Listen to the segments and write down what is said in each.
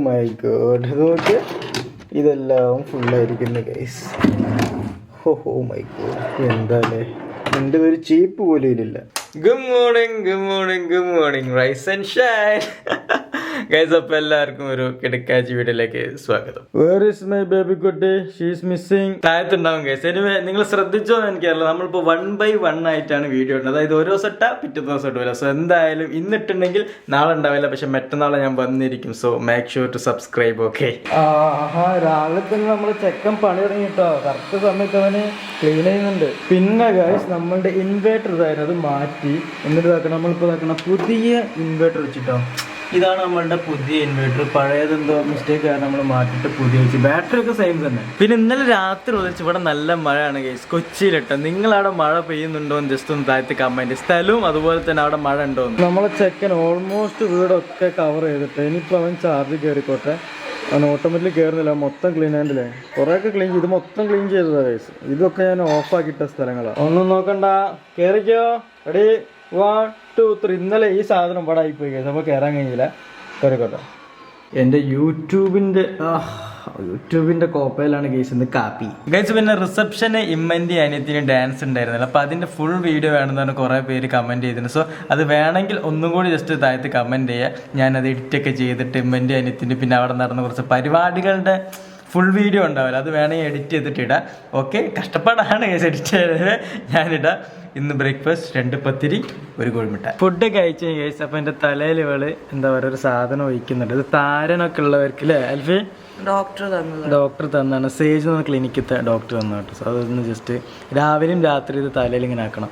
My god, നോക്ക് ഇതെല്ലാം ഫുള്ളായിരിക്കുന്നു ഗൈസ്. ഓ മൈ ഗോഡ്, എന്താല്ലേ എൻ്റെ ഒരു ചീപ്പ് പോലും ഇല്ല. Good morning, good morning, good morning, rise and shine guys. അപ്പോൾ എല്ലാവർക്കും ഒരു കിടക്കാച്ചി വീട്ടിലേക്ക് സ്വാഗതം. വേർ ഈസ് മൈ ബേബി കുട്ടി, ഷീ ഈസ് മിസ്സിംഗ്. താഴത്തുണ്ടാവും ഗൈസ്. എനിവേ നിങ്ങൾ ശ്രദ്ധിച്ചോ എന്ന് എനിക്കറിയില്ല, നമ്മളിപ്പോൾ 1 by 1 ആയിട്ടാണ് വീഡിയോ ഇടുന്നത്. അതായത് ഓരോ സെട്ടാ പിറ്റേ ദിവസം ഇട്ടില്ല. സോ എന്തായാലും ഇന്നിട്ടുണ്ടെങ്കിൽ നാളെ ഉണ്ടാവില്ല, പക്ഷെ മറ്റന്നാളെ ഞാൻ വന്നിരിക്കും. So make sure to subscribe. Okay. രാവിലെ തന്നെ നമ്മൾ ചെക്കൻ പണി തുടങ്ങിട്ടോ. കറക്റ്റ് സമയത്ത് അവന് ക്ലീൻ ചെയ്യുന്നുണ്ട്. പിന്നെ ഗൈസ് നമ്മളുടെ ഇൻവേർട്ടർ ഇതായിരുന്നു, അത് മാറ്റി. എന്നിട്ട് ഇതാക്കണം, നമ്മളിപ്പോൾ ഇതാക്കണം പുതിയ ഇൻവേർട്ടർ വെച്ചിട്ടോ. ഇതാണ് നമ്മളുടെ പുതിയ ഇൻവേർട്ടർ. പഴയതെന്തോ മിസ്റ്റേക്ക് കാരണം നമ്മൾ മാറ്റിയിട്ട് പുതിയ വെച്ച്. ബാറ്ററി ഒക്കെ സെയിം തന്നെ. പിന്നെ ഇന്നലെ രാത്രി ഒന്നിച്ച് ഇവിടെ നല്ല മഴയാണ് ഗൈസ്, കൊച്ചിയിലിട്ടോ. നിങ്ങളവിടെ മഴ പെയ്യുന്നുണ്ടോ എന്ന് ജസ്റ്റ് ഒന്ന് താഴത്ത് കമന്റ്. സ്ഥലവും അതുപോലെ തന്നെ അവിടെ മഴ ഉണ്ടോ എന്ന്. നമ്മളെ ചെക്കൻ ഓൾമോസ്റ്റ് വീടൊക്കെ കവർ ചെയ്തിട്ട് ഇനിയിപ്പോൾ അവൻ ചാർജ് കയറിക്കോട്ടെ. അവൻ ഓട്ടോമാറ്റിക് കയറുന്നില്ല, മൊത്തം ക്ലീൻ ആയിട്ടില്ലേ. കുറേയൊക്കെ ക്ലീൻ ചെയ്ത് മൊത്തം ക്ലീൻ ചെയ്തതാ ഗൈസ്. ഇതൊക്കെ ഞാൻ ഓഫാക്കിയിട്ട സ്ഥലങ്ങളാണ്. ഒന്നും നോക്കണ്ട, കയറിക്കോ. റെഡി, 1 2 3. ഇന്നലെ ഈ സാധനം ഇവിടെ ആയിപ്പോയി ഗൈസ്, അപ്പോൾ കയറാൻ കഴിഞ്ഞില്ല. കയറിക്കോട്ടെ. എൻ്റെ യൂട്യൂബിൻ്റെ കോപ്പയിലാണ് ഗൈസ് ഇന്ന് കാപ്പി ഗൈസ്. പിന്നെ റിസപ്ഷന് ഇമ്മൻ്റെ അനിയത്തിന് ഡാൻസ് ഉണ്ടായിരുന്നില്ല, അപ്പോൾ അതിൻ്റെ ഫുൾ വീഡിയോ വേണമെന്നാണ് കുറേ പേര് കമൻറ്റ് ചെയ്തിരുന്നത്. സോ അത് വേണമെങ്കിൽ ഒന്നും കൂടി ജസ്റ്റ് താഴത്ത് കമൻറ്റ് ചെയ്യുക. ഞാനത് എഡിറ്റൊക്കെ ചെയ്തിട്ട് ഇമ്മൻ്റെ അനിയത്തിൻ്റെ പിന്നെ അവിടെ നടന്ന കുറച്ച് പരിപാടികളുടെ ഫുൾ വീഡിയോ ഉണ്ടാവില്ല, അത് വേണമെങ്കിൽ എഡിറ്റ് ചെയ്തിട്ട് ഇടാം. ഓക്കെ, കഷ്ടപ്പാടാണ് ഗൈസ് എഡിറ്റ് ചെയ്തത്, ഞാനിടാം. ഇന്ന് ബ്രേക്ക്ഫാസ്റ്റ് 2 പത്തിരി 1 കോഴിമുട്ട. ഫുഡ് കഴിച്ചു ഗൈസ്. അപ്പോൾ എൻ്റെ തലയിൽ ഇവള് എന്താ പറയുക ഒരു സാധനം ഒഴിക്കുന്നുണ്ട്. ഇത് താരനൊക്കെ ഉള്ളവർക്ക് അല്ലേ അൽഫി? ഡോക്ടർ തന്നാണ്, സേജ് എന്ന ക്ലിനിക്കത്തെ ഡോക്ടർ തന്നു കേട്ടോ. സോ അതൊന്ന് ജസ്റ്റ് രാവിലെയും രാത്രി ഇത് തലയിൽ ഇങ്ങനെ ആക്കണം.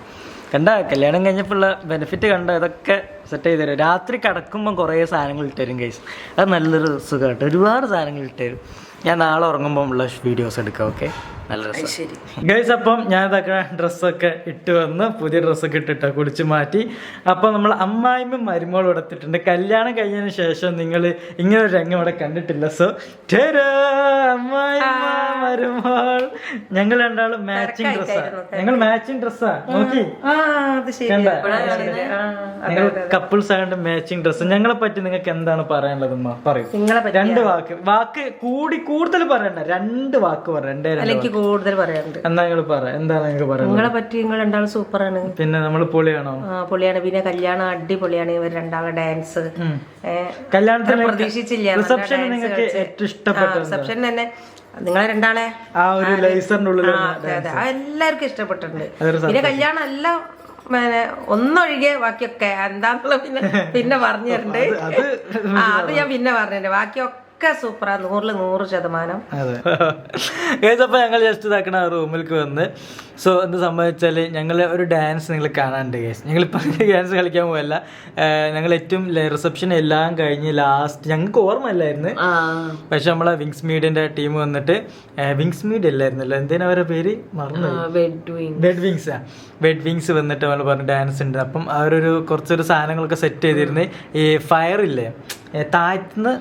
കണ്ട കല്യാണം കഴിഞ്ഞപ്പോഴുള്ള ബെനിഫിറ്റ് കണ്ട, ഇതൊക്കെ സെറ്റ് ചെയ്ത് തരും. രാത്രി കിടക്കുമ്പം കുറേ സാധനങ്ങൾ ഇട്ടുതരും ഗൈസ്, അത് നല്ലൊരു സുഖമായിട്ട്. ഒരുപാട് സാധനങ്ങൾ ഇട്ടുതരും. ഞാൻ നാളെ ഉറങ്ങുമ്പോൾ ഉള്ള വീഡിയോസ് എടുക്കാം. ഓക്കെ, നല്ല രസം ഗൈസ്. അപ്പം ഞാൻ ഇതൊക്കെ ഡ്രസ്സൊക്കെ ഇട്ട് വന്ന് പുതിയ ഡ്രസ്സൊക്കെ ഇട്ടിട്ട് കുളിച്ച് മാറ്റി. അപ്പം നമ്മൾ അമ്മായിമ്മ മരുമോൾ എടുത്തിട്ടുണ്ട്. കല്യാണം കഴിഞ്ഞതിന് ശേഷം നിങ്ങൾ ഇങ്ങനെ ഒരു രംഗം ഇവിടെ കണ്ടിട്ടില്ല. സോ അമ്മായിമ്മ മരുമോൾ, ഞങ്ങൾ രണ്ടാളും മാച്ചിങ് ഡ്രസ്സാണ്. ഞങ്ങൾ മാച്ചിങ് ഡ്രസ്സാ നോക്കി കണ്ട, ഞങ്ങൾ കപ്പിൾസ് ആയതുകൊണ്ട് മാച്ചിങ് ഡ്രസ്സ്. ഞങ്ങളെ പറ്റി നിങ്ങൾക്ക് എന്താണ് പറയാനുള്ളത്? പറയും 2 വാക്ക് കൂടുതൽ പറയണ്ട, 2 വാക്ക് പറ. കൂടുതൽ പറയാറുണ്ട്. എന്നാ നിങ്ങൾ പറ, എന്താണ് നിങ്ങൾക്ക് പറയാൻ? നിങ്ങളെ പറ്റി നിങ്ങൾ രണ്ടാളും സൂപ്പറാണ്. പിന്നെ നമ്മൾ പൊളിയാണോ? പൊളിയാണ്. പിന്നെ കല്യാണം അടിപൊളിയാണ്. ഇവർ രണ്ടാളും ഡാൻസ് കല്യാണത്തിന് പ്രതീക്ഷിച്ചില്ല. റിസപ്ഷൻ നിങ്ങൾക്ക് ഏറ്റവും ഇഷ്ടപ്പെട്ട റിസപ്ഷൻ തന്നെ നിങ്ങളെ രണ്ടാളെ ആ ഒരു ലൈസറിന്റെ ഉള്ളിൽ എല്ലാവർക്കും ഇഷ്ടപ്പെട്ടിട്ടുണ്ട്. പിന്നെ കല്യാണം എല്ലാം ഒന്നൊഴികെ ബാക്കിയൊക്കെ എന്താന്നുള്ള പിന്നെ പറഞ്ഞു തരണ്ട്. അത് ഞാൻ പിന്നെ പറഞ്ഞിട്ടുണ്ട്. ബാക്കിയൊക്കെ സൂപ്പറാ, 100% അതെ. അപ്പൊ ഞങ്ങൾ ജസ്റ്റ് ഇതാക്കണ റൂമിലേക്ക് വന്ന്. സോ എന്ത് സംഭവിച്ചാല് ഞങ്ങൾ ഒരു ഡാൻസ് നിങ്ങൾ കാണാണ്ട് ഗൈസ്. ഞങ്ങളിപ്പോൾ ഡാൻസ് കളിക്കാൻ പോയല്ല, ഞങ്ങൾ ഏറ്റവും റിസപ്ഷൻ എല്ലാം കഴിഞ്ഞ് ലാസ്റ്റ് ഞങ്ങൾക്ക് ഓർമ്മയില്ലായിരുന്നു, പക്ഷെ നമ്മളെ വിങ്സ് മീഡിയന്റെ ടീം വന്നിട്ട്, വിങ്സ് മീഡിയ അല്ലായിരുന്നല്ലോ, എന്തിനാ അവരുടെ പേര് മറന്നു, വെഡ് വിങ്സ് വന്നിട്ട് നമ്മൾ പറഞ്ഞു ഡാൻസ് ഉണ്ട്. അപ്പം അവരൊരു കുറച്ചൊരു സാധനങ്ങളൊക്കെ സെറ്റ് ചെയ്തിരുന്നു. ഈ ഫയർ ഇല്ലേ, താഴത്തുനിന്ന്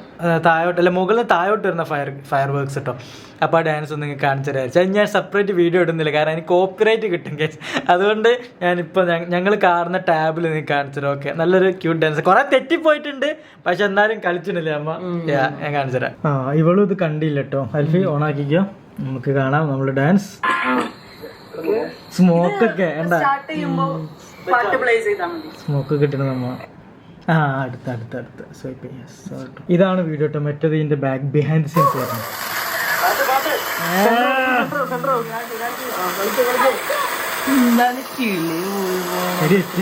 താഴോട്ട് അല്ല മുകളിൽ താഴോട്ട് വരുന്ന ഫയർ വർക്ക്സ് കേട്ടോ. അപ്പോൾ ആ ഡാൻസ് ഒന്ന് നിങ്ങൾക്ക് കാണിച്ചു തരാം. ഞാൻ സെപ്പറേറ്റ് വീഡിയോ ഇടുന്നില്ല, കാരണം എനിക്ക് കോപ്പിറൈറ്റ് കിട്ടും കേസ്. അതുകൊണ്ട് ഞാനിപ്പോൾ ഞങ്ങൾ കാണുന്ന ടാബിൽ നിങ്ങൾക്ക് കാണിച്ചു തരാം. ഓക്കെ, നല്ലൊരു ക്യൂട്ട് ഡാൻസ്. കുറെ തെറ്റിപ്പോയിട്ടുണ്ട്, പക്ഷെ എന്നാലും കളിച്ചിട്ടില്ലേ അമ്മ. ഞാൻ കാണിച്ചു തരാം. ഇവളും ഇത് കണ്ടില്ല കേട്ടോ. അൽഫി ഓണാക്കിക്കോ, നമുക്ക് കാണാം നമ്മുടെ ഡാൻസ്. സ്മോക്കൊക്കെ എന്താ സ്മോക്ക് കിട്ടണ നമ്മ. അടുത്ത സ്വൈപ്പ്. ഇതാണ് വീഡിയോ കേട്ടോ. മറ്റേത് ഇതിന്റെ ബാക്ക് ബിഹൈൻഡ് സീൻസ് ആയിരുന്നു.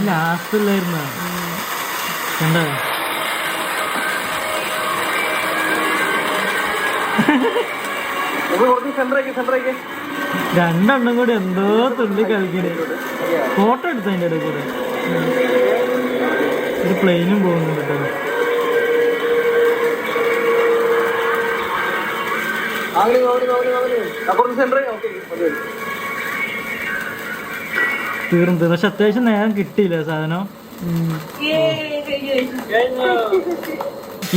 ലാസ്റ്റല്ലായിരുന്നു കണ്ട. രണ്ടെണ്ണം കൂടി എന്തോ തുള്ളി കളിക്കണേ. ഫോട്ടോ എടുത്തതിൻ്റെ ഇടയിൽ കൂടെ ഒരു പ്ലെയിനും പോകുന്നുണ്ട് കേട്ടോ. തീർന്നു, പക്ഷെ അത്യാവശ്യം നേരം കിട്ടിയില്ല സാധനം.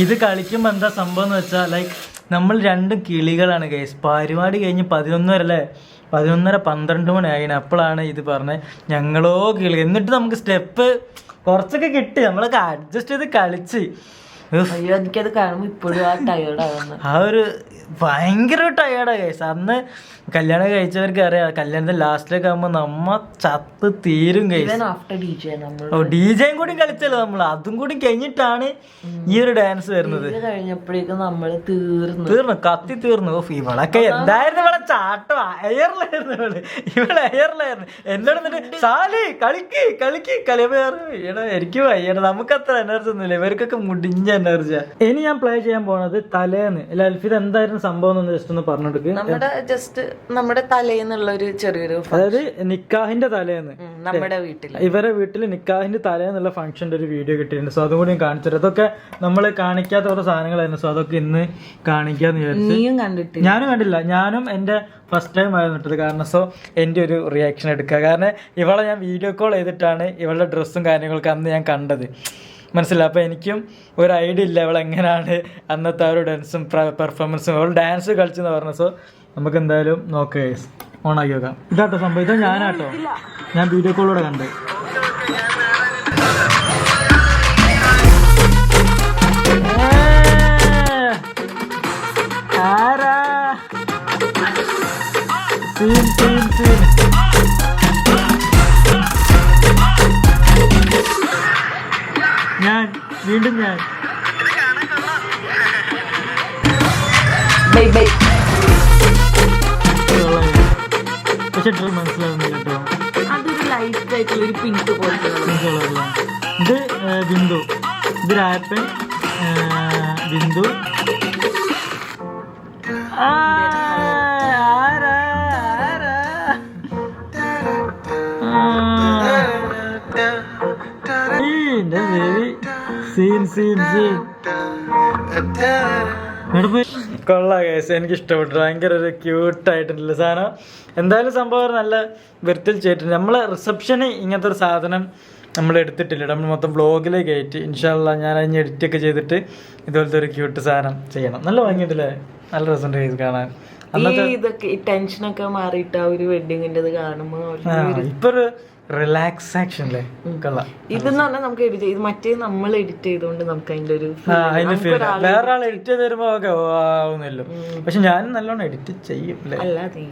ഇത് കളിക്കുമ്പോൾ എന്താ സംഭവം എന്ന് വെച്ചാൽ, ലൈക്ക് നമ്മൾ 2 കിളികളാണ് ഗൈസ്. പരിപാടി കഴിഞ്ഞ് 11 വരെ അല്ലേ, 11:30 12 മണി ആയിന്. അപ്പോഴാണ് ഇത് പറഞ്ഞത് ഞങ്ങളോ കിളി. എന്നിട്ട് നമുക്ക് സ്റ്റെപ്പ് കുറച്ചൊക്കെ കിട്ടി, നമ്മളൊക്കെ അഡ്ജസ്റ്റ് ചെയ്ത് കളിച്ച്. അയ്യോ എനിക്കത് കാണുമ്പോ ഇപ്പോഴും ആ ടയേർഡ് ആവുന്നു. ആ ഒരു ഭയങ്കര ടയേർഡാ ഗൈസ്. അന്ന് കല്യാണം കഴിച്ചവർക്ക് അറിയാം, കല്യാണത്തിന്റെ ലാസ്റ്റിലേക്ക് ആകുമ്പോ നമ്മ ചത്ത് തീരും ഗൈസ്. ഡിജയും കൂടി കളിച്ചല്ലോ നമ്മൾ, അതും കൂടി കഴിഞ്ഞിട്ടാണ് ഈ ഒരു ഡാൻസ് വരുന്നത്. കഴിഞ്ഞപ്പോഴേക്കും നമ്മള് തീർന്നു കത്തി തീർന്നു. ഇവളൊക്കെ എന്തായിരുന്നു ഇവളെ ചാട്ടം, എയറിലായിരുന്നു ഇവള് എയറിലായിരുന്നു. എന്നോട് എന്നിട്ട് സാലി കളിക്ക് കളിക്ക് കളിയാറ്. എടാ എനിക്ക് വയ്യടാ, നമുക്ക് അത്ര എനർജി ഒന്നുമില്ല, ഇവർക്കൊക്കെ മുടിഞ്ഞ എനർജിയാ. ഇനി ഞാൻ പ്ലേ ചെയ്യാൻ പോണത് തലേന്ന്. അൽഫിദ് എന്തായിരുന്നു സംഭവം എന്ന് ജസ്റ്റ് ഒന്ന് പറഞ്ഞെടുക്ക്. നമ്മുടെ തലേന്നുള്ള ഒരു ചെറിയൊരു, അതായത് നിക്കാഹിന്റെ തലേന്ന് നമ്മുടെ വീട്ടിൽ, ഇവരെ വീട്ടിൽ നിക്കാഹിന്റെ തലേന്നുള്ള ഫംഗ്ഷന്റെ ഒരു വീഡിയോ കിട്ടിയിട്ടുണ്ട്. സോ അതും കൂടി കാണിച്ചിട്ട്, അതൊക്കെ നമ്മൾ കാണിക്കാത്ത ഓരോ സാധനങ്ങളായിരുന്നു. സോ അതൊക്കെ ഇന്ന് കാണിക്കാന്ന് വിചാരിച്ചു. ഞാനും കണ്ടില്ല, ഞാനും എന്റെ ഫസ്റ്റ് ടൈം ആയിരുന്നു ഇട്ടത്. കാരണം സോ എൻ്റെ ഒരു റിയാക്ഷൻ എടുക്കുക. കാരണം ഇവളെ ഞാൻ വീഡിയോ കോൾ ചെയ്തിട്ടാണ് ഇവളുടെ ഡ്രസ്സും കാര്യങ്ങളൊക്കെ അന്ന് ഞാൻ കണ്ടത്, മനസ്സിലായി. അപ്പോൾ എനിക്കും ഒരു ഐഡിയ ഇല്ല ഇവളെങ്ങനെയാണ് അന്നത്തെ ആ ഒരു ഡാൻസും പെർഫോമൻസും. അവൾ ഡാൻസ് കളിച്ചെന്ന് പറഞ്ഞു. സോ നമുക്ക് എന്തായാലും നോക്കാം, ഓണാക്കി നോക്കാം. ഇതാട്ടോ സംഭവം, ഇതാ ഞാനാട്ടോ, ഞാൻ വീഡിയോ കോളിലൂടെ കണ്ട്. ആരാ സീൻ സീൻ സീൻ. ഞാൻ വീണ്ടും ഞാൻ പക്ഷെ ഡ്രസ് മനസ്സിലാവുന്നില്ല കേട്ടോ. അതൊരു ലൈറ്റ് ആയിട്ടുള്ള ഒരു പിങ്ക് പോലത്തെ. ഇത് ബിന്ദു, ഇത് രാപ്പൻ ബിന്ദു. കൊള്ളാം കേസ്, എനിക്ക് ഇഷ്ടപ്പെട്ടു. ഭയങ്കര ഒരു ക്യൂട്ടായിട്ടുള്ള സാധനം. എന്തായാലും സംഭവം നല്ല വൃത്തിയിൽ ചെയ്തിട്ടുണ്ട്. നമ്മളെ റിസപ്ഷന് ഇങ്ങനത്തെ ഒരു സാധനം നമ്മൾ എടുത്തിട്ടില്ല, നമ്മൾ മൊത്തം വ്ളോഗിലേക്ക് കയറ്റി. ഇൻഷാല്ലാ ഞാൻ അതിന് എഡിറ്റൊക്കെ ചെയ്തിട്ട് ഇതുപോലത്തെ ഒരു ക്യൂട്ട് സാധനം ചെയ്യണം. നല്ല ഭംഗിയുണ്ടല്ലേ, നല്ല രസമുണ്ട് കേസ് കാണാൻ. ഇതൊക്കെ ടെൻഷനൊക്കെ മാറിയിട്ട് ആ ഒരു വെഡിങ്ങിന്റെ കാണുമ്പോ ഇപ്പൊ ഒരു റിലാക്സാക്ഷൻ അല്ലേ, കൊള്ളാം. ഇതെന്ന് പറഞ്ഞാൽ നമുക്ക് എഡിറ്റ് ചെയ്ത്, മറ്റേ നമ്മൾ എഡിറ്റ് ചെയ്തോണ്ട് നമുക്ക് അതിന്റെ ഒരു വേറെ ആൾ എഡിറ്റ് ചെയ്ത് വരുമ്പോ ഒക്കെ ആവുന്നല്ലോ. പക്ഷെ ഞാനും നല്ലോണം എഡിറ്റ് ചെയ്യും അല്ലാതെ.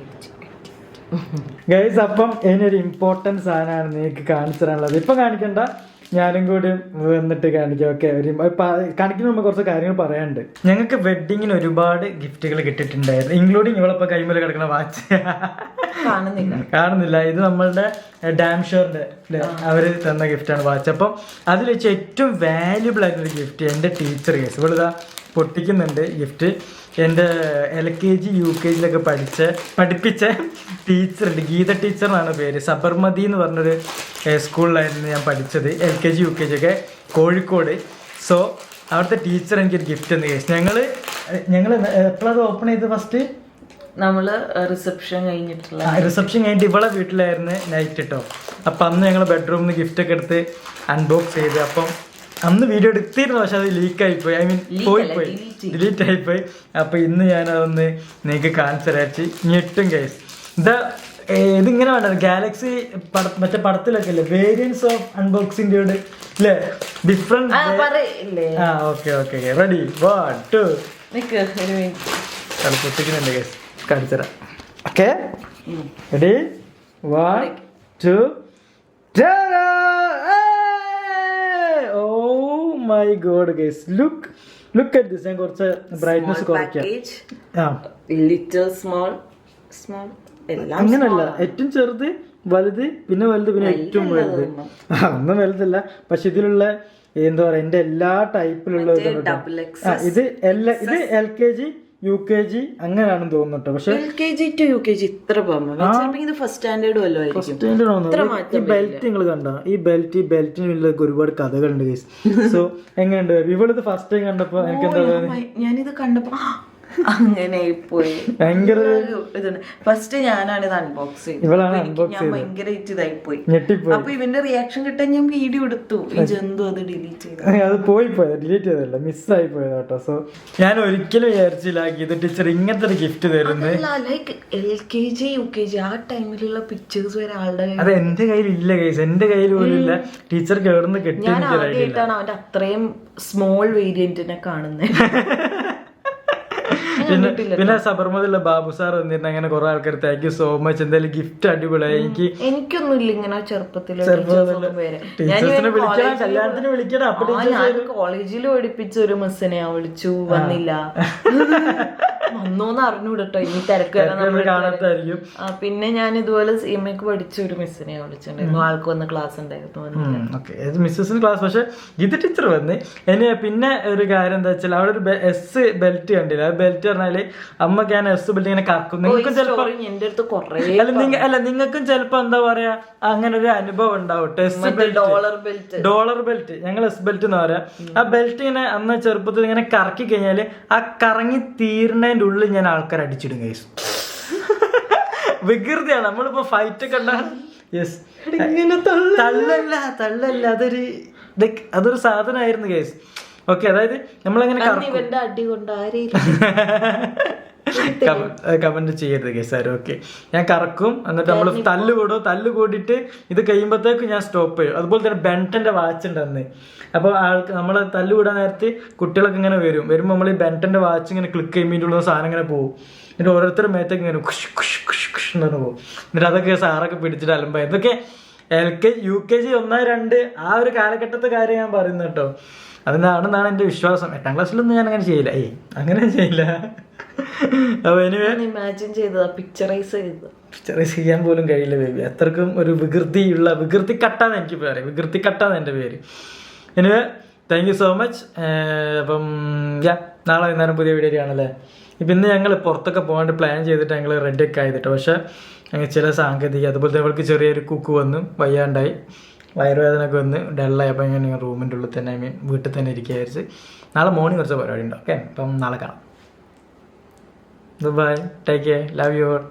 ഗൈസ്, അപ്പം ഇതിനൊരു ഇമ്പോർട്ടൻറ്റ് സാധനമാണ് നിങ്ങൾക്ക് കാണിച്ചു തരാനുള്ളത്. ഇപ്പൊ കാണിക്കണ്ട, ഞാനും കൂടി വന്നിട്ട് കാണിക്കാം. ഓക്കെ, കാണിക്കുന്ന നമ്മൾ കുറച്ച് കാര്യങ്ങൾ പറയാനുണ്ട്. ഞങ്ങൾക്ക് വെഡിങ്ങിന് ഒരുപാട് ഗിഫ്റ്റുകൾ കിട്ടിയിട്ടുണ്ടായിരുന്നു, ഇൻക്ലൂഡിങ് ഇവളിപ്പോ കൈമേൽ കിടക്കുന്ന വാച്ച് കാണുന്നില്ല. ഇത് നമ്മളുടെ ഡാം ഷോറിന്റെ അവര് തന്ന ഗിഫ്റ്റാണ് വാച്ച്. അപ്പം അതിൽ വെച്ച് ഏറ്റവും വാല്യുബിൾ ആയിട്ടൊരു ഗിഫ്റ്റ് എൻ്റെ ടീച്ചർ കേസ് ഇവളിതാ പൊട്ടിക്കുന്നുണ്ട് ഗിഫ്റ്റ്. എൻ്റെ LKG UKG പഠിപ്പിച്ച ടീച്ചറുണ്ട്, ഗീത ടീച്ചർ എന്നാണ് പേര്. സബർമതി എന്ന് പറഞ്ഞൊരു സ്കൂളിലായിരുന്നു ഞാൻ പഠിച്ചത്, LKG UKG ഒക്കെ കോഴിക്കോട്. സോ അവിടുത്തെ ടീച്ചർ എനിക്കൊരു ഗിഫ്റ്റ് തന്നു കേസ്. ഞങ്ങൾ എപ്പോഴത് ഓപ്പൺ ചെയ്ത് ഫസ്റ്റ് നമ്മള് റിസപ്ഷൻ കഴിഞ്ഞിട്ട് ഇവളെ വീട്ടിലായിരുന്നു നൈറ്റ് കേട്ടോ. അപ്പം അന്ന് ഞങ്ങൾ ബെഡ്റൂമിൽ നിന്ന് ഗിഫ്റ്റ് ഒക്കെ എടുത്ത് അൺബോക്സ് ചെയ്ത്. അപ്പം അന്ന് വീഡിയോ എടുത്തിരുന്നു, പക്ഷെ അത് ലീക്കായിപ്പോയി, പോയി ഡിലീറ്റ് ആയിപ്പോയി. അപ്പം ഇന്ന് ഞാനതൊന്ന് നിങ്ങൾക്ക് കാണിച്ചു തരാച്ച് ഞെട്ടും കേസ്. ഇതിങ്ങനെ വേണ്ട, ഗാലക്സി മറ്റേ പടത്തിലൊക്കെ അല്ലേ വേരിയൻസ് ഓഫ് അൺബോക്സിംഗ് അല്ലേ, ഡിഫറെന്റ്. ഓക്കെ റെഡി 1 2 പൊട്ടിക്കുന്നുണ്ട് കേസ്, കാണിച്ചു തരാം. Okay ready 1 2. My God guys, look at this. ഞാൻ കുറച്ച് ബ്രൈറ്റ്നസ് കുറയ്ക്കാം. അങ്ങനല്ല, ഏറ്റവും ചെറുത് വലുത് പിന്നെ വലുത് പിന്നെ ഏറ്റവും വലുത്. ഒന്നും വലുതല്ല, പക്ഷെ ഇതിലുള്ള എന്താ പറയാ എന്റെ എല്ലാ ടൈപ്പിലുള്ള ഇത് LKG UKG അങ്ങനെയാണെന്ന് തോന്നുന്നു കേട്ടോ. പക്ഷെ LKG to UKG ഇത്ര ഫസ്റ്റ് സ്റ്റാൻഡേർഡ് ഈ ബെൽറ്റ് നിങ്ങൾ കണ്ടോ, ഈ ബെൽറ്റിനുള്ള ഒരുപാട് കഥകളുണ്ട് ഗൈസ്. സോ എങ്ങനെയുണ്ട് ഇവളിത് ഫസ്റ്റ് ടൈം കണ്ടപ്പോ എനിക്ക് എന്താ ഞാനിത് കണ്ടപ്പോ അങ്ങനെ പോയി ഭയങ്കര ഇതുണ്ട്. ഫസ്റ്റ് ഞാനാണ് ഇത് അൺബോക്സ് ചെയ്തത്. ഇവളാണ് അപ്പൊ unbox ഞാൻ ഭയങ്കരമായിട്ട് ഇതായിപ്പോയി. ഞെട്ടിപ്പോയി. അപ്പൊ ഇവന്റെ റിയാക്ഷൻ കിട്ടാൻ ഞാൻ വീഡിയോ എടുത്തു. ഈ ജന്തു അത് ഡിലീറ്റ് ചെയ്തു. അത് പോയത് ഡിലീറ്റ് ചെയ്തല്ല, മിസ്സായി പോയത് കേട്ടോ. സോ ഞാൻ ഒരിക്കലും വിചാരിച്ചില്ല ഇത് ടീച്ചർ ഇങ്ങനത്തെ ഒരു ഗിഫ്റ്റ് തരുന്നത്. ലൈക്ക് LKG UKG ആ ടൈമിലുള്ള പിക്ചേഴ്സ് വരെ ആളുടെ അത് എന്റെ കയ്യിലില്ല ഗൈസ്, എന്റെ കയ്യിൽ പോലും ഇല്ല. ടീച്ചർ കേറുന്ന കെട്ടി ഞാൻ ആദ്യമായിട്ടാണ് അവന്റെ അത്രയും സ്മോൾ വേരിയന്റിനെ കാണുന്നത്. പിന്നെ സബർമതിലുള്ള ബാബു സാർ വന്നിട്ട് അങ്ങനെ കുറെ ആൾക്കാർ താങ്ക് യു സോ മച്ച്, എന്തായാലും ഗിഫ്റ്റ് അടിപൊളിയായി. എനിക്കൊന്നുമില്ല ഇങ്ങനെ ചെറുപ്പത്തില് ടീച്ചേഴ്സിനെ വിളിക്കണം, കല്യാണത്തിന് വിളിക്കണം. അപ്പൊ ഞാൻ കോളേജിൽ പഠിപ്പിച്ച ഒരു മിസ്സിനെ ഞാൻ വിളിച്ചു, വന്നില്ല. വന്നോന്ന് അറിഞ്ഞൂടട്ടോ, ഇനി തിരക്ക് കാണാത്തായിരിക്കും. പിന്നെ ഞാൻ ഇതുപോലെ സിഎംഎക്ക് പഠിച്ച ഒരു മിസ്സിനെ വിളിച്ചിട്ടുണ്ടായിരുന്നു. ആൾക്ക് വന്ന് ക്ലാസ് ഉണ്ടായിരുന്നു. മിസ്സസിന് ക്ലാസ്. പക്ഷെ ഇത് ടീച്ചർ വന്ന് എന്നെ പിന്നെ ഒരു കാര്യം എന്താ വെച്ചാൽ അവിടെ ഒരു എസ് ബെൽറ്റ് കണ്ടില്ല. ആ ബെൽറ്റ് പറഞ്ഞാല് അമ്മക്ക് ഞാൻ എസ് ബെൽറ്റ് ഇങ്ങനെ കറക്കും. നിങ്ങൾക്കും ചിലപ്പോ അല്ല നിങ്ങൾക്കും ചിലപ്പോ എന്താ പറയാ അങ്ങനെ ഒരു അനുഭവം ഉണ്ടാവട്ടെ. എസ് ബെൽറ്റ്, ഡോളർ ബെൽറ്റ്, ഞങ്ങൾ എസ് ബെൽറ്റ് എന്ന് പറയാ. ആ ബെൽറ്റ് ഇങ്ങനെ അന്ന് ചെറുപ്പത്തിൽ ഇങ്ങനെ കറക്കി കഴിഞ്ഞാല് ആ കറങ്ങി തീരുന്നതിന്റെ ഉള്ളിൽ ഞാൻ ആൾക്കാർ അടിച്ചിടും ഗൈസ്. വികൃതിയാണ്. നമ്മളിപ്പോ ഫൈറ്റ് ഒക്കെ ഉണ്ടാകും. യെസ്, തള്ളല്ല അതൊരു സാധനമായിരുന്നു ഗൈസ്. ഓക്കെ, അതായത് നമ്മളങ്ങനെ കമന്റ് ചെയ്യരുത് ഗൈസ് ആരും. ഓക്കെ, ഞാൻ കറക്കും, എന്നിട്ട് നമ്മൾ തല്ല് കൂടിയിട്ട് ഇത് കഴിയുമ്പോഴത്തേക്ക് ഞാൻ സ്റ്റോപ്പ് ചെയ്യും. അതുപോലെ തന്നെ ബെൻറ്റന്റെ വാച്ച് ഉണ്ട് അന്ന്. അപ്പോൾ ആൾക്ക് നമ്മളെ തല്ലുകൂടാൻ നേരത്ത് കുട്ടികളൊക്കെ ഇങ്ങനെ വരുമ്പോൾ നമ്മൾ ഈ ബെൻറ്റന്റെ വാച്ച് ഇങ്ങനെ ക്ലിക്ക് ചെയ്യുമ്പോൾ ഉള്ള സാധനം ഇങ്ങനെ പോകും. എന്നിട്ട് ഓരോരുത്തരുടെ മേത്തേക്ക് ഇങ്ങനെ ഖുഷ് ഖുഷ് ഖുഷ് ഖുഷ് എന്ന് പോകും. എന്നിട്ട് അതൊക്കെ സാറൊക്കെ പിടിച്ചിട്ട് അലമ്പായി. ഇതൊക്കെ UKG 1, 2 ആ ഒരു കാലഘട്ടത്തെ കാര്യം ഞാൻ പറയുന്നത് കേട്ടോ. അതിനാണെന്നാണ് എൻ്റെ വിശ്വാസം. 8ാം ക്ലാസ്സിലൊന്നും ഞാൻ അങ്ങനെ ചെയ്യില്ല. അങ്ങനെ ചെയ്യില്ല. അപ്പൊ ഇമാജിൻ ചെയ്തതാ, പിക്ചറൈസ് ചെയ്യാൻ പോലും കഴിയില്ല ബേബി. അത്രക്കും ഒരു വികൃതി കട്ടാന്ന് എനിക്ക് പറയാം. വികൃതി കട്ടാന്ന് എൻ്റെ പേര്. Anyway, thank you so much. അപ്പം നാളെ വൈകുന്നേരം പുതിയ വീഡിയോ ആണല്ലേ. ഇപ്പം ഇന്ന് ഞങ്ങൾ പുറത്തൊക്കെ പോകാണ്ട് പ്ലാൻ ചെയ്തിട്ട് ഞങ്ങൾ റെഡിയൊക്കെ ആയിട്ടോ. പക്ഷെ ചില സാങ്കേതിക, അതുപോലെ തന്നെ അവൾക്ക് ചെറിയൊരു കുക്ക് വന്നു, വയ്യാണ്ടായി, വയറുവേദനയൊക്കെ വന്ന് ഡള്ളായി. അപ്പം ഞാൻ റൂമിൻ്റെ ഉള്ളിൽ തന്നെ, വീട്ടിൽ തന്നെ ഇരിക്കുകയായിരിച്ച്. നാളെ മോർണിംഗ് കുറച്ച് പരിപാടി ഉണ്ടോ. ഓക്കെ, അപ്പം നാളെ കാണാം. Bye, take care, love you all.